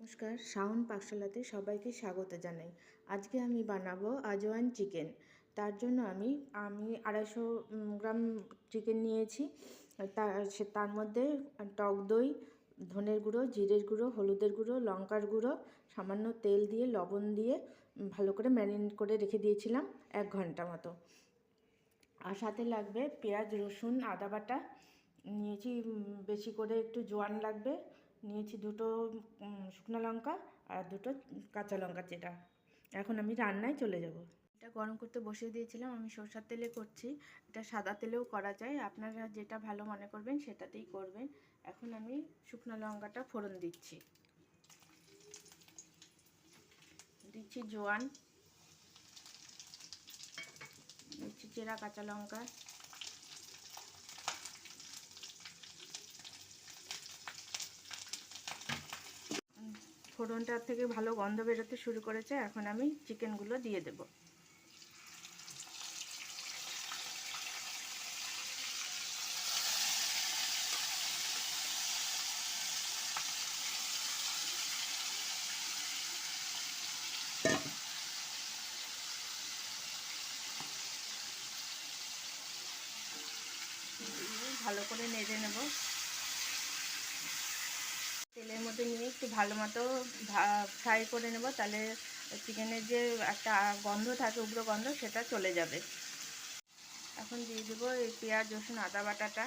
নমস্কার, শাওন পাকশালাতে সবাইকে স্বাগত জানাই। আজকে আমি বানাবো আজওয়ান চিকেন। তার জন্য আমি 250 গ্রাম চিকেন নিয়েছি। তার মধ্যে টক দই, ধনের গুঁড়ো, জিরের গুঁড়ো, হলুদের গুঁড়ো, লঙ্কার গুঁড়ো, সামান্য তেল দিয়ে লবণ দিয়ে ভালো করে ম্যারিনেট করে রেখে দিয়েছিলাম 1 ঘন্টা মতো। আর সাথে লাগবে পেঁয়াজ, রসুন, আদা বাটা নিয়েছি, বেশি করে একটু জোয়ান লাগবে, নিয়েছি 2টো শুকনো লঙ্কা আর 2টো কাঁচা লঙ্কা চেটা। এখন আমি রান্নায় চলে যাব। এটা গরম করতে বসিয়ে দিয়েছিলাম, আমি সরষের তেলে করছি। এটা সাদা তেলেও করা যায়, আপনারা যেটা ভালো মনে করবেন সেটাতেই করবেন। এখন আমি শুকনো লঙ্কাটা ফোড়ন দিচ্ছি, জোয়ান, দিচ্ছি চেরা কাঁচা লঙ্কা, ফোড়নটার থেকে ভালো গন্ধ বেরোতে শুরু করেছে। এখন আমি চিকেনগুলো দিয়ে দেব। ভালো করে নেড়ে নেব। তেলের মধ্যে নিয়ে একটু ভালো মতো ফ্রাই করে নেব, তাহলে চিকেনের যে একটা গন্ধ থাকে, উগ্র গন্ধ, সেটা চলে যাবে। এখন দিয়ে দেবো এই পেঁয়াজ, রসুন, আদা বাটাটা।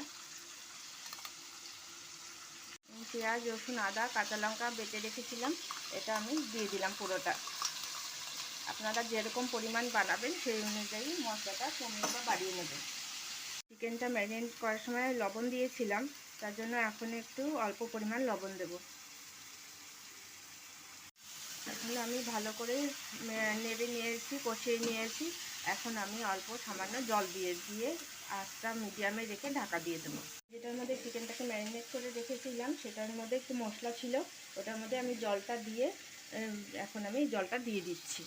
পেঁয়াজ, রসুন, আদা, কাঁচা লঙ্কা বেটে রেখেছিলাম, এটা আমি দিয়ে দিলাম পুরোটা। আপনারা যেরকম পরিমাণ বানাবেন সেই অনুযায়ী মশলাটা কমিয়ে বা বাড়িয়ে নেবেন। চিকেনটা ম্যারিনেট করার সময় লবণ দিয়েছিলাম, তার জন্য এখন একটু অল্প পরিমাণ লবণ দেব। এখন আমি ভালো করে নেড়ে নিয়েছি, কষিয়ে নিয়েছি। এখন আমি অল্প সামান্য জল দিয়ে আঁচটা মিডিয়ামে রেখে ঢাকা দিয়ে দেবো। যেটার মধ্যে চিকেনটাকে ম্যারিনেট করে রেখেছিলাম সেটার মধ্যে একটু মশলা ছিল, ওটার মধ্যে আমি জলটা দিয়ে এখন আমি জলটা দিয়ে দিচ্ছি।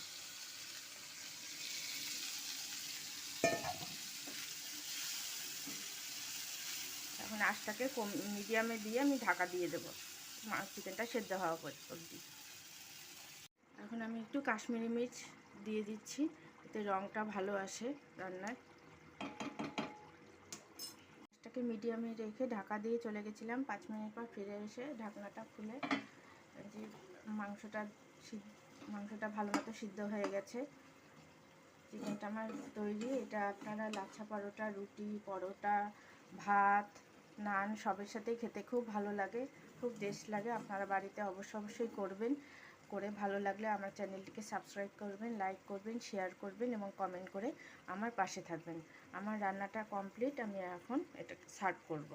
এখন আঁচটাকে মিডিয়ামে দিয়ে আমি ঢাকা দিয়ে দেবো চিকেনটা সেদ্ধ হওয়া অবধি। এখন আমি একটু কাশ্মীরি মির্চ দিয়ে দিচ্ছি, এতে রঙটা ভালো আসে রান্নায়। এটাকে মিডিয়ামে রেখে ঢাকা দিয়ে চলে গেছিলাম। 5 মিনিট পর ফিরে এসে ঢাকনাটা খুলে যে মাংসটা ভালো মতো সিদ্ধ হয়ে গেছে। চিকেনটা আমার তৈরি। এটা আপনারা লাচ্ছা পরোটা, রুটি, পরোটা, ভাত, নান সবের সাথেই খেতে খুব ভালো লাগে, খুব টেস্ট লাগে। আপনারা বাড়িতে অবশ্যই করবেন। করে ভালো লাগলে আমার চ্যানেলটিকে সাবস্ক্রাইব করবেন, লাইক করবেন, শেয়ার করবেন এবং কমেন্ট করে আমার পাশে থাকবেন। আমার রান্নাটা কমপ্লিট, আমি এখন এটা সার্ভ করব।